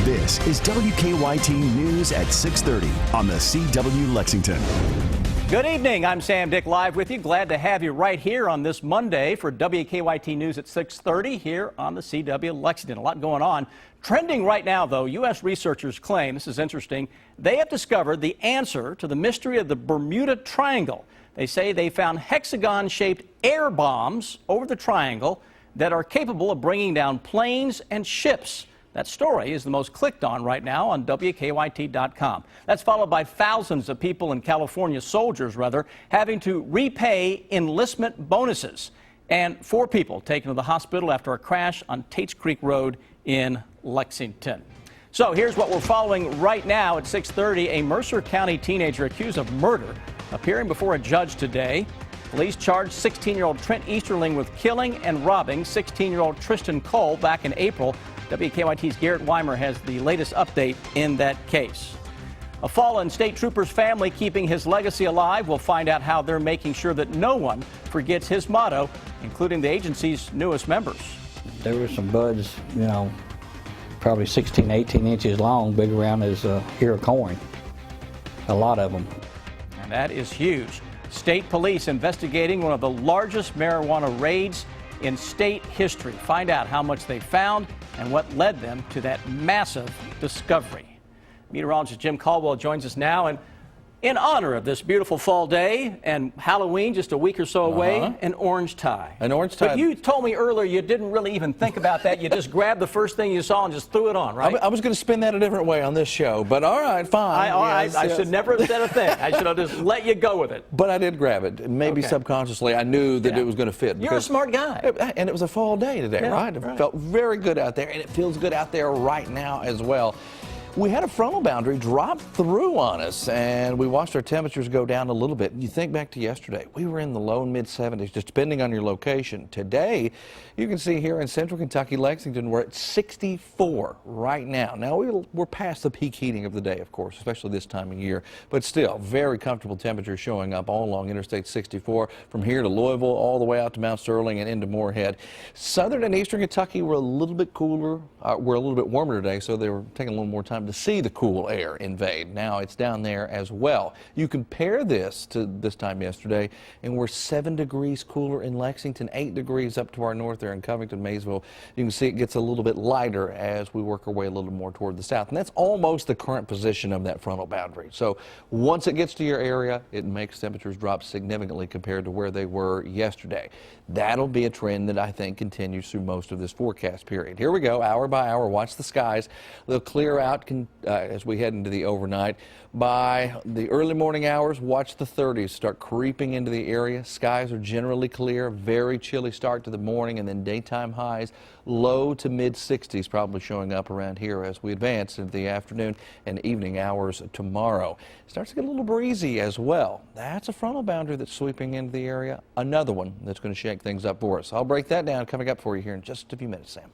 This is WKYT News at 6:30 on the CW Lexington. Good evening. I'm Sam Dick live with you. Glad to have you right here on this Monday for WKYT News at 6:30 here on the CW Lexington. A lot going on. Trending right now, though, U.S. researchers claim, this is interesting, they have discovered the answer to the mystery of the Bermuda Triangle. They say they found hexagon-shaped air bombs over the triangle that are capable of bringing down planes and ships. That story is the most clicked on right now on WKYT.com. That's followed by thousands of people in California, soldiers rather, having to repay enlistment bonuses. And 4 people taken to the hospital after a crash on Tates Creek Road in Lexington. So here's what we're following right now at 6:30. A Mercer County teenager accused of murder appearing before a judge today. Police charged 16-year-old Trent Easterling with killing and robbing 16-year-old Tristan Cole back in April. WKYT's Garrett Weimer has the latest update in that case. A fallen state trooper's family keeping his legacy alive. We'll find out how they're making sure that no one forgets his motto, including the agency's newest members. There were some buds, you know, probably 16, 18 inches long, big around as a ear of corn. A lot of them. And that is huge. State police investigating one of the largest marijuana raids in state history. Find out how much they found and what led them to that massive discovery. Meteorologist Jim Caldwell joins us now, and in honor of this beautiful fall day and Halloween just a week or so away, an orange tie. An orange tie. But you told me earlier you didn't really even think about that. You just grabbed the first thing you saw and just threw it on, right? I was going to spin that a different way on this show, but all right, fine. I should never have said a thing. I should have just let you go with it. But I did grab it. Maybe subconsciously I knew that it was going to fit. You're a smart guy. And it was a fall day today, right? It felt very good out there, and it feels good out there right now as well. We had a frontal boundary drop through on us, and we watched our temperatures go down a little bit. You think back to yesterday, we were in the low and mid-70s, just depending on your location. Today, you can see here in central Kentucky, Lexington, we're at 64 right now. Now, we're past the peak heating of the day, of course, especially this time of year, but still, very comfortable temperatures showing up all along Interstate 64, from here to Louisville, all the way out to Mount Sterling and into Moorhead. Southern and eastern Kentucky were a little bit cooler, we're a little bit warmer today, so they were taking a little more time to see the cool air invade. Now it's down there as well. You compare this to this time yesterday, and we're 7 degrees cooler in Lexington, 8 degrees up to our north there in Covington, Maysville. You can see it gets a little bit lighter as we work our way a little more toward the south, and that's almost the current position of that frontal boundary. So once it gets to your area, it makes temperatures drop significantly compared to where they were yesterday. That'll be a trend that I think continues through most of this forecast period. Here we go, hour by hour. Watch the skies. They'll clear out as we head into the overnight. By the early morning hours, watch the 30s start creeping into the area. Skies are generally clear, very chilly start to the morning, and then daytime highs low to mid 60s probably showing up around here as we advance into the afternoon and evening hours tomorrow. It starts to get a little breezy as well. That's a frontal boundary that's sweeping into the area. Another one that's going to shake things up for us. I'll break that down coming up for you here in just a few minutes, Sam.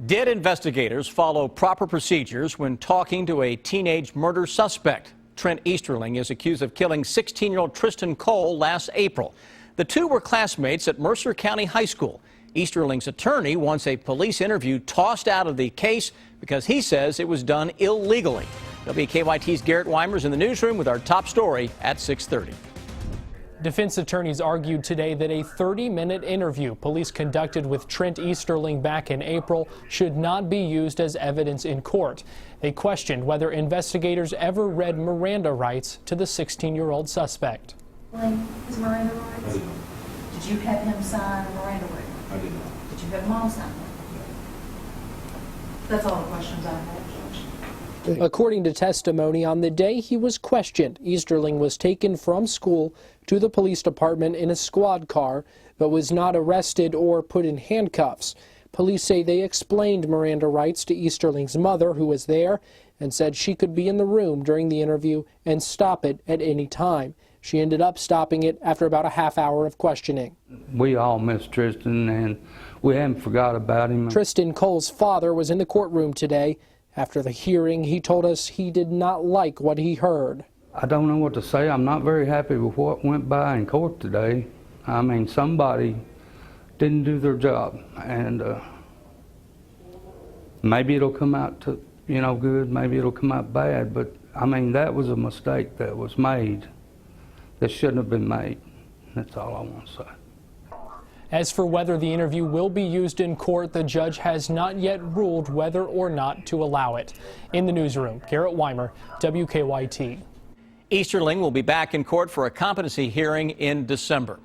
Did investigators follow proper procedures when talking to a teenage murder suspect? Trent Easterling is accused of killing 16-year-old Tristan Cole last April. The two were classmates at Mercer County High School. Easterling's attorney wants a police interview tossed out of the case because he says it was done illegally. WKYT's Garrett Weimer is in the newsroom with our top story at 6:30. Defense attorneys argued today that a 30-minute interview police conducted with Trent Easterling back in April should not be used as evidence in court. They questioned whether investigators ever read Miranda rights to the 16-year-old suspect. His Miranda rights? Did you have him sign a Miranda waiver? I did not. Did you have Mom sign it? That's all the questions I have, Judge. According to testimony, on the day he was questioned, Easterling was taken from school to the police department in a squad car, but was not arrested or put in handcuffs. Police say they explained Miranda rights to Easterling's mother, who was there, and said she could be in the room during the interview and stop it at any time. She ended up stopping it after about a half hour of questioning. We all miss Tristan, and we haven't forgot about him. Tristan Cole's father was in the courtroom today. After the hearing, he told us he did not like what he heard. I don't know what to say. I'm not very happy with what went by in court today. I mean, somebody didn't do their job, and Maybe it'll come out to, good, maybe it'll come out bad, but I mean, that was a mistake that was made that shouldn't have been made. That's all I want to say. As for whether the interview will be used in court, the judge has not yet ruled whether or not to allow it. In the newsroom, Garrett Weimer, WKYT. Easterling will be back in court for a competency hearing in December.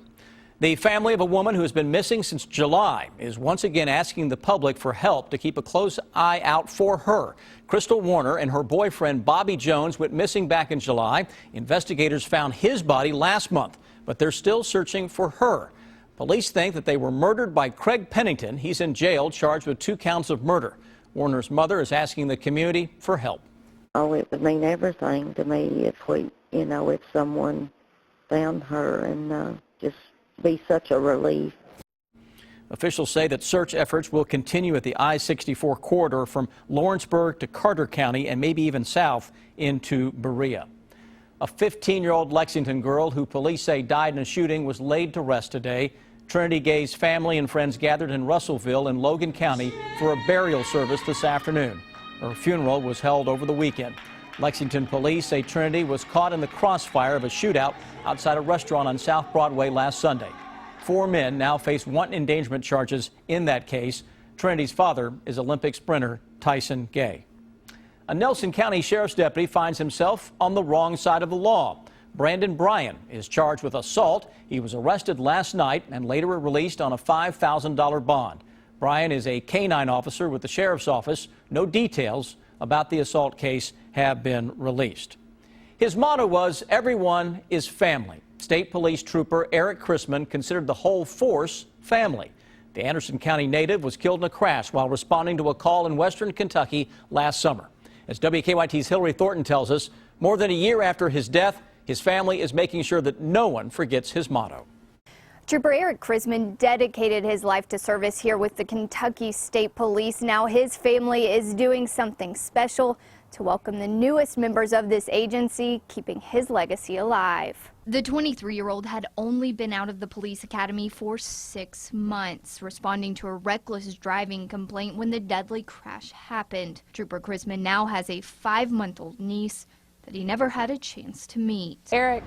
The family of a woman who has been missing since July is once again asking the public for help to keep a close eye out for her. Crystal Warner and her boyfriend Bobby Jones went missing back in July. Investigators found his body last month, but they're still searching for her. Police think that they were murdered by Craig Pennington. He's in jail, charged with 2 counts of murder. Warner's mother is asking the community for help. Oh, it would mean everything to me if someone found her, and just be such a relief. Officials say that search efforts will continue at the I-64 corridor from Lawrenceburg to Carter County and maybe even south into Berea. A 15-year-old Lexington girl who police say died in a shooting was laid to rest today. Trinity Gay's family and friends gathered in Russellville in Logan County for a burial service this afternoon. Her funeral was held over the weekend. Lexington police say Trinity was caught in the crossfire of a shootout outside a restaurant on South Broadway last Sunday. 4 men now face wanton endangerment charges in that case. Trinity's father is Olympic sprinter Tyson Gay. A Nelson County Sheriff's deputy finds himself on the wrong side of the law. Brandon Bryan is charged with assault. He was arrested last night and later released on a $5,000 bond. Bryan is a K-9 officer with the Sheriff's Office. No details about the assault case have been released. His motto was, "Everyone is family." State Police Trooper Eric Chrisman considered the whole force family. The Anderson County native was killed in a crash while responding to a call in western Kentucky last summer. As WKYT's Hillary Thornton tells us, more than a year after his death, his family is making sure that no one forgets his motto. Trooper Eric Chrisman dedicated his life to service here with the Kentucky State Police. Now his family is doing something special to welcome the newest members of this agency, keeping his legacy alive. The 23-year-old had only been out of the police academy for 6 months, responding to a reckless driving complaint when the deadly crash happened. Trooper Chrisman now has a 5-month-old niece that he never had a chance to meet. Eric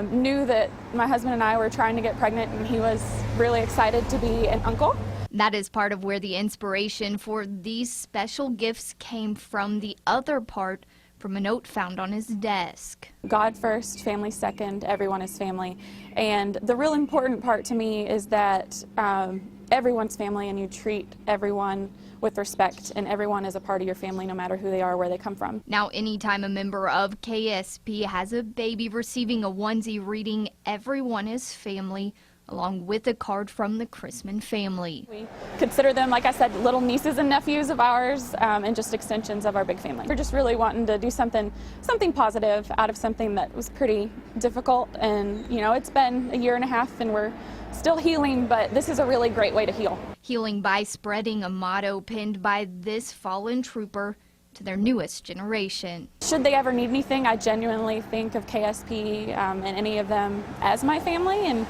knew that my husband and I were trying to get pregnant, and he was really excited to be an uncle. That is part of where the inspiration for these special gifts came from. The other part from a note found on his desk. God first, family second, everyone is family. And the real important part to me is that everyone's family, and you treat everyone with respect, and everyone is a part of your family no matter who they are or where they come from. Now, anytime a member of KSP has a baby receiving a onesie reading "Everyone is family," along with a card from the Chrisman family. We consider them, like I said, little nieces and nephews of ours, and just extensions of our big family. We're just really wanting to do something positive out of something that was pretty difficult, and it's been a year and a half and we're still healing, but this is a really great way to heal. Healing by spreading a motto penned by this fallen trooper to their newest generation. Should they ever need anything, I genuinely think of KSP and any of them as my family, and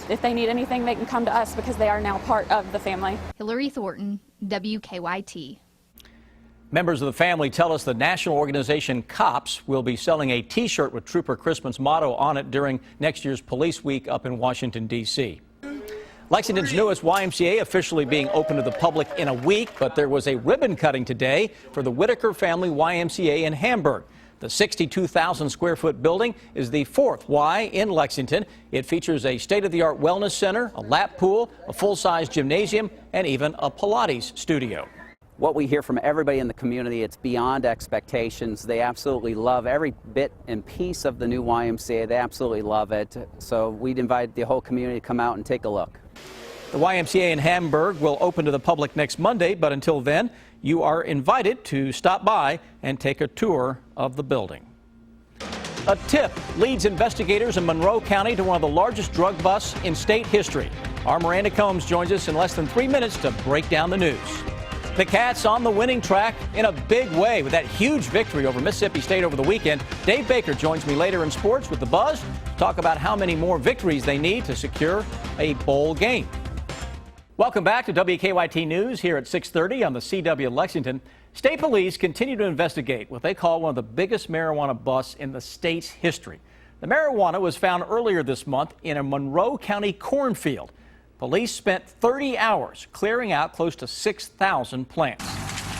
if they need anything, they can come to us because they are now part of the family. Hillary Thornton, WKYT. Members of the family tell us the national organization COPS will be selling a T-shirt with Trooper Chrisman's motto on it during next year's Police Week up in Washington, D.C. Lexington's newest YMCA officially being open to the public in a week, but there was a ribbon cutting today for the Whitaker Family YMCA in Hamburg. The 62,000 square foot building is the 4th Y in Lexington. It features a state-of-the-art wellness center, a lap pool, a full-size gymnasium, and even a Pilates studio. What we hear from everybody in the community, it's beyond expectations. They absolutely love every bit and piece of the new YMCA. They absolutely love it. So we'd invite the whole community to come out and take a look. The YMCA in Hamburg will open to the public next Monday, but until then, you are invited to stop by and take a tour of the building. A tip leads investigators in Monroe County to one of the largest drug busts in state history. Our Miranda Combs joins us in less than 3 minutes to break down the news. The Cats on the winning track in a big way with that huge victory over Mississippi State over the weekend. Dave Baker joins me later in sports with the Buzz to talk about how many more victories they need to secure a bowl game. Welcome back to WKYT News here at 6:30 on the CW Lexington. State police continue to investigate what they call one of the biggest marijuana busts in the state's history. The marijuana was found earlier this month in a Monroe County cornfield. Police spent 30 hours clearing out close to 6,000 plants.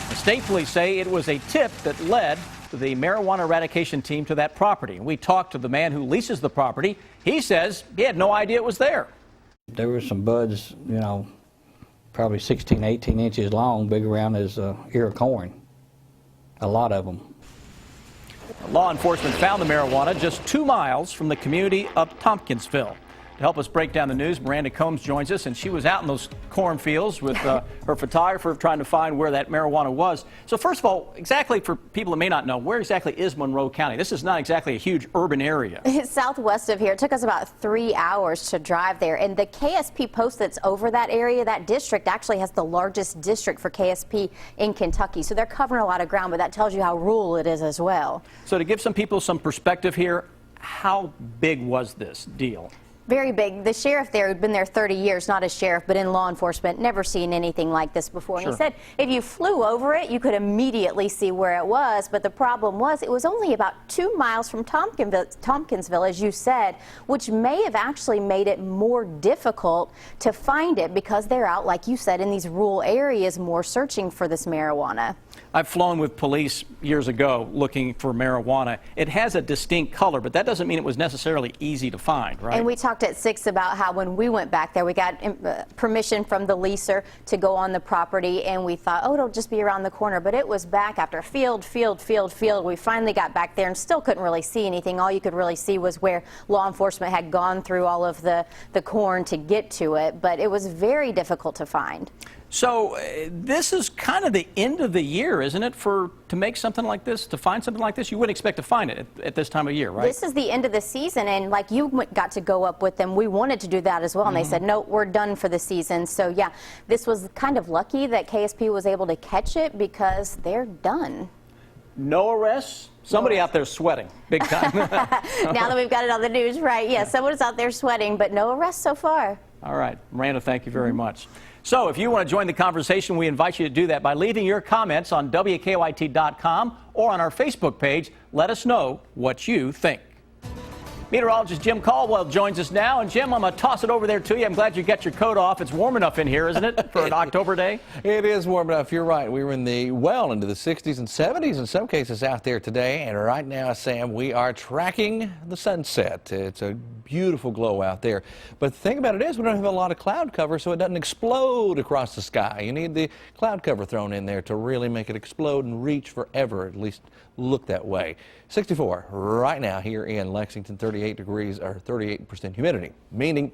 The state police say it was a tip that led the marijuana eradication team to that property. We talked to the man who leases the property. He says he had no idea it was there. There were some buds, you know, probably 16, 18 inches long, big around as an ear of corn. A lot of them. Law enforcement found the marijuana just 2 miles from the community of Tompkinsville. To help us break down the news, Miranda Combs joins us, and she was out in those cornfields with her photographer trying to find where that marijuana was. So first of all, exactly for people that may not know, where exactly is Monroe County? This is not exactly a huge urban area. It's southwest of here. It took us about 3 hours to drive there. And the KSP post that's over that area, that district actually has the largest district for KSP in Kentucky. So they're covering a lot of ground, but that tells you how rural it is as well. So to give some people some perspective here, how big was this deal? Very big. The sheriff there who'd been there 30 years, not a sheriff, but in law enforcement, never seen anything like this before. And he said if you flew over it, you could immediately see where it was. But the problem was it was only about 2 miles from Tompkinsville, as you said, which may have actually made it more difficult to find it because they're out, like you said, in these rural areas more searching for this marijuana. I've flown with police years ago looking for marijuana. It has a distinct color, but that doesn't mean it was necessarily easy to find, right? And we talked at 6 about how when we went back there, we got permission from the leaser to go on the property, and we thought, oh, it'll just be around the corner. But it was back after field. We finally got back there and still couldn't really see anything. All you could really see was where law enforcement had gone through all of the corn to get to it, but it was very difficult to find. So this is kind of the end of the year, isn't it, to make something like this, to find something like this? You wouldn't expect to find it at this time of year, right? This is the end of the season, and like you got to go up with them, we wanted to do that as well, and they said, no, we're done for the season. So yeah, this was kind of lucky that KSP was able to catch it because they're done. No arrests? Somebody out there sweating, big time. Now that we've got it on the news, right? Yeah, someone's out there sweating, but no arrests so far. All right, Miranda, thank you very much. So if you want to join the conversation, we invite you to do that by leaving your comments on WKYT.com or on our Facebook page. Let us know what you think. Meteorologist Jim Caldwell joins us now. And Jim, I'm going to toss it over there to you. I'm glad you got your coat off. It's warm enough in here, isn't it, for an October day? It is warm enough. You're right. We were into the 60s and 70s in some cases out there today. And right now, Sam, we are tracking the sunset. It's a beautiful glow out there. But the thing about it is we don't have a lot of cloud cover, so it doesn't explode across the sky. You need the cloud cover thrown in there to really make it explode and reach forever, at least look that way. 64 right now here in Lexington, 38 degrees or 38% humidity, meaning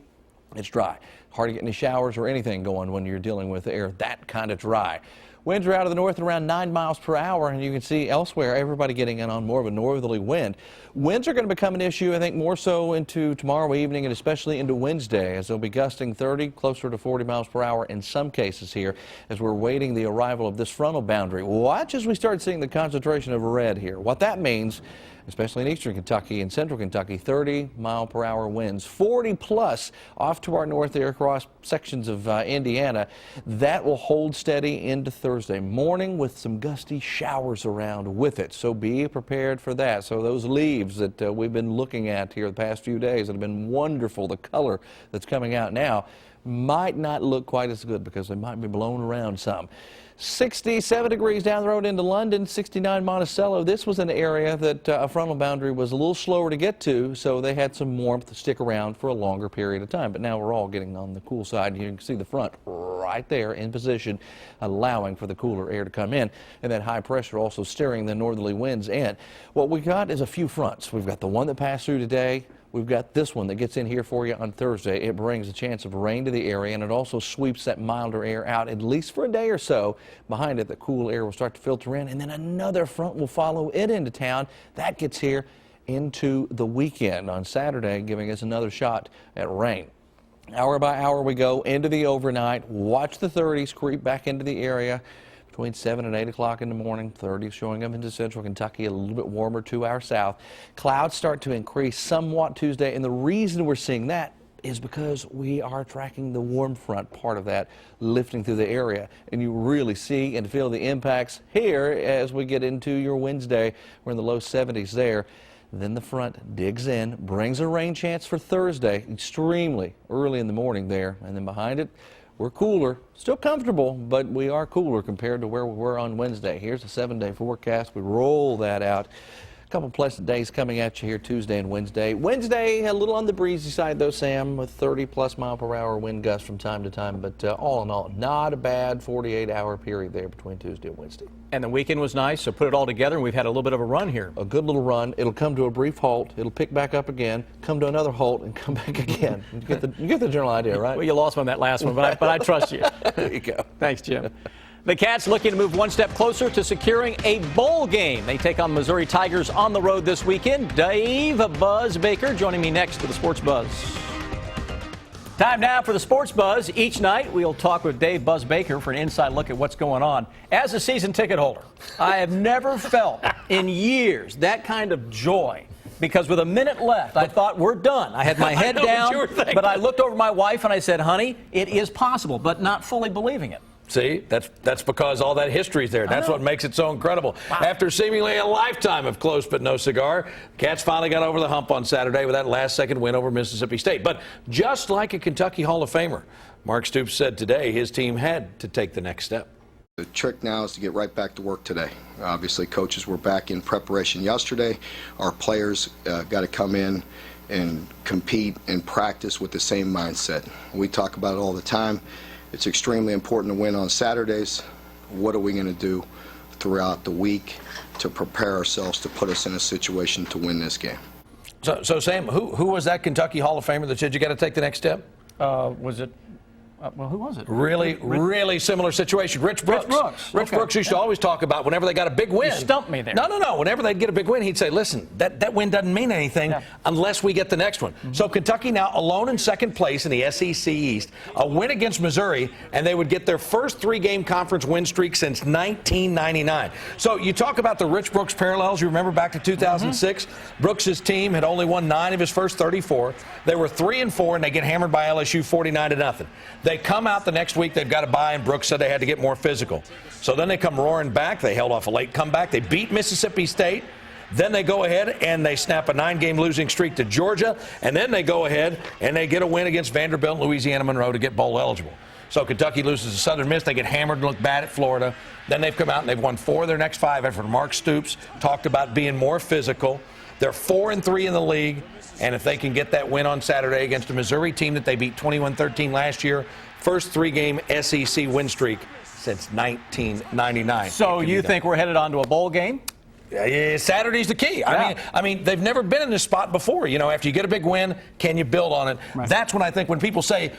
it's dry. Hard to get any showers or anything going when you're dealing with air that kind of dry. Winds are out of the north around 9 miles per hour, and you can see elsewhere everybody getting in on more of a northerly wind. Winds are going to become an issue, I think, more so into tomorrow evening and especially into Wednesday, as they'll be gusting 30, closer to 40 miles per hour in some cases here as we're waiting the arrival of this frontal boundary. Watch as we start seeing the concentration of red here. What that means, especially in eastern Kentucky and central Kentucky, 30-mile-per-hour winds, 40-plus off to our north there across sections of Indiana. That will hold steady into Thursday morning with some gusty showers around with it. So be prepared for that. So those leaves that we've been looking at here the past few days that have been wonderful, the color that's coming out now, might not look quite as good because they might be blown around some. 67 degrees down the road into London, 69 Monticello. This was an area that a frontal boundary was a little slower to get to, so they had some warmth to stick around for a longer period of time. But now we're all getting on the cool side. You can see the front right there in position, allowing for the cooler air to come in. And that high pressure also steering the northerly winds in. What we got is a few fronts. We've got the one that passed through today. We've got this one that gets in here for you on Thursday. It brings a chance of rain to the area, and it also sweeps that milder air out, at least for a day or so. Behind it, the cool air will start to filter in, and then another front will follow it into town. That gets here into the weekend on Saturday, giving us another shot at rain. Hour by hour we go into the overnight. Watch the 30s creep back into the area. Between 7 and 8 o'clock in the morning, 30s showing up into central Kentucky, a little bit warmer to our south. Clouds start to increase somewhat Tuesday, and the reason we're seeing that, is because we are tracking the warm front part of that lifting through the area. And you really see and feel the impacts here as we get into your Wednesday. We're in the low 70s there. Then the front digs in, brings a rain chance for Thursday, extremely early in the morning there. And then behind it, we're cooler, still comfortable, but we are cooler compared to where we were on Wednesday. Here's a 7-day forecast. We roll that out. A couple pleasant days coming at you here Tuesday and Wednesday. Wednesday, a little on the breezy side, though, Sam, with 30-plus mile-per-hour wind gusts from time to time. But all in all, not a bad 48-hour period there between Tuesday and Wednesday. And the weekend was nice, so put it all together, and we've had a little bit of a run here. A good little run. It'll come to a brief halt. It'll pick back up again, come to another halt, and come back again. You get the general idea, right? Well, you lost me on that last one, but I trust you. There you go. Thanks, Jim. The Cats looking to move one step closer to securing a bowl game. They take on Missouri Tigers on the road this weekend. Dave Buzz Baker joining me next for the Sports Buzz. Time now for the Sports Buzz. Each night we'll talk with Dave Buzz Baker for an inside look at what's going on. As a season ticket holder, I have never felt in years that kind of joy. Because with a minute left, I thought, we're done. I had my head down, but I looked over my wife and I said, honey, it is possible, but not fully believing it. See, that's because all that history is there. That's what makes it so incredible. Wow. After seemingly a lifetime of close but no cigar, Cats finally got over the hump on Saturday with that last-second win over Mississippi State. But just like a Kentucky Hall of Famer, Mark Stoops said today his team had to take the next step. The trick now is to get right back to work today. Obviously, coaches were back in preparation yesterday. Our players got to come in and compete and practice with the same mindset. We talk about it all the time. It's extremely important to win on Saturdays. What are we going to do throughout the week to prepare ourselves to put us in a situation to win this game? So Sam, who was that Kentucky Hall of Famer that said you got to take the next step? Was it? Well, who was it? Really similar situation. Rich Brooks. Rich Brooks used to always talk about whenever they got a big win. You stumped me there. No. Whenever they'd get a big win, he'd say, listen, that win doesn't mean anything unless we get the next one. So Kentucky now alone in second place in the SEC East, a win against Missouri, and they would get their first 3-game conference win streak since 1999. So you talk about the Rich Brooks parallels. You remember back to 2006? Brooks' team had only won 9 of his first 34. They were 3-4, and they get hammered by LSU 49-0. They come out the next week, they've got to bye, and Brooks said they had to get more physical. So then they come roaring back. They held off a late comeback. They beat Mississippi State. Then they go ahead and they snap a 9-game losing streak to Georgia. And then they go ahead and they get a win against Vanderbilt and Louisiana Monroe to get bowl eligible. So Kentucky loses to Southern Miss. They get hammered and look bad at Florida. Then they've come out and they've won 4 of their next 5 after Mark Stoops talked about being more physical. They're 4-3 in the league. And if they can get that win on Saturday against a Missouri team that they beat 21-13 last year, first 3-game SEC win streak since 1999. So you think we're headed on to a bowl game? Yeah, Saturday's the key. I mean, they've never been in this spot before. You know, after you get a big win, can you build on it? Right. That's when I think when people say,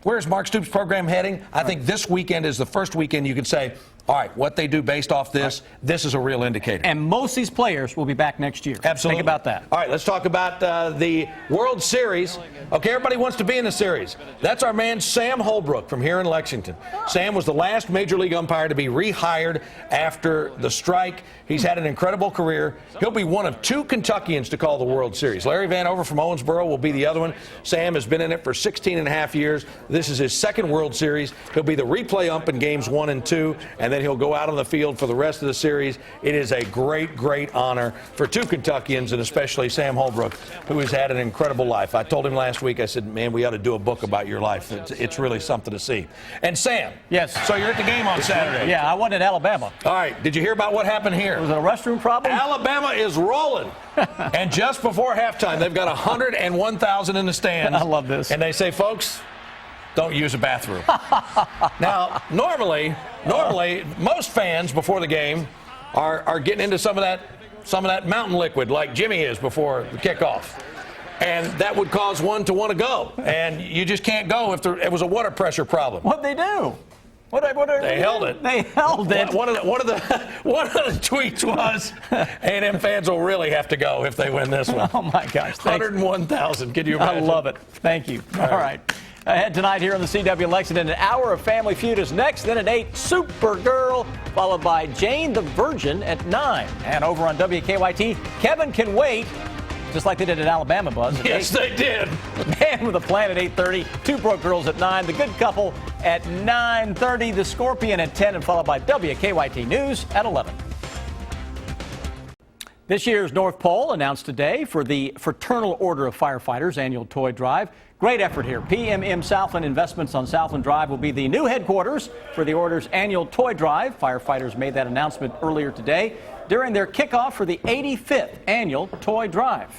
where's Mark Stoops' program heading? I think this weekend is the first weekend you can say, all right, what they do based off this, this is a real indicator. And most of these players will be back next year. Absolutely. Think about that. All right, let's talk about the World Series. Okay, everybody wants to be in the series. That's our man Sam Holbrook from here in Lexington. Sam was the last Major League umpire to be rehired after the strike. He's had an incredible career. He'll be one of 2 Kentuckians to call the World Series. Larry Vanover from Owensboro will be the other one. Sam has been in it for 16.5 years. This is his second World Series. He'll be the replay ump in games 1 and 2, and then he'll go out on the field for the rest of the series. It is a great, great honor for 2 Kentuckians, and especially Sam Holbrook, who has had an incredible life. I told him last week, I said, man, we ought to do a book about your life. It's really something to see. And Sam. Yes. So you're at the game on Saturday. Yeah, I went in Alabama. All right. Did you hear about what happened here? Was it a restroom problem? Alabama is rolling. And just before halftime, they've got 101,000 in the stands. I love this. And they say, folks, don't use a bathroom. Now, normally, most fans before the game are getting into some of that mountain liquid like Jimmy is before the kickoff. And that would cause one to want to go. And you just can't go if it was a water pressure problem. What'd they do? They held it. They held it. One of the tweets was, A&M fans will really have to go if they win this one. Oh, my gosh. 101,000. Can you imagine? I love it. Thank you. All right. Ahead tonight here on the CW Lexington, an hour of Family Feud is next. Then at 8, Supergirl, followed by Jane the Virgin at 9. And over on WKYT, Kevin Can Wait just like they did at Alabama, Buzz. Yes, they did. The Man with a Plan at 8:30, Two Broke Girls at 9, The Good Couple at 9:30, The Scorpion at 10, and followed by WKYT News at 11. This year's North Pole announced today for the Fraternal Order of Firefighters annual toy drive. Great effort here. PMM Southland Investments on Southland Drive will be the new headquarters for the Order's annual toy drive. Firefighters made that announcement earlier today during their kickoff for the 85th annual toy drive.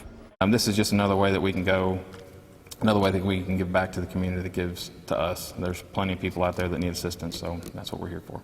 This is just another way that we can go, another way that we can give back to the community that gives to us. There's plenty of people out there that need assistance, so that's what we're here for.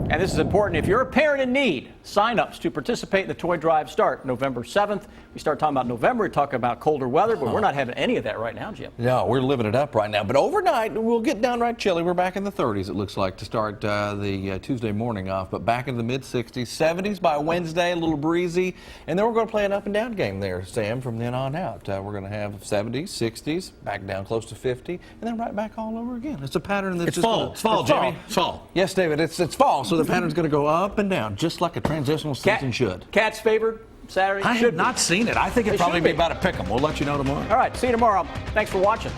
And this is important. If you're a parent in need, sign-ups to participate in the toy drive start November 7th. We start talking about November, we talk about colder weather, but we're not having any of that right now, Jim. No, we're living it up right now. But overnight, we'll get downright chilly. We're back in the 30s, it looks like, to start the Tuesday morning off. But back into the mid-60s, 70s by Wednesday, a little breezy. And then we're going to play an up-and-down game there, Sam, from then on out. We're going to have 70s, 60s, back down close to 50, and then right back all over again. It's a pattern that's It's fall. It's fall, Jimmy. It's fall. Yes, David, it's fall. So the pattern's going to go up and down, just like a transitional season should. Cats favored Saturday? I have not seen it. I think it'd probably be about a pick 'em. We'll let you know tomorrow. All right, see you tomorrow. Thanks for watching.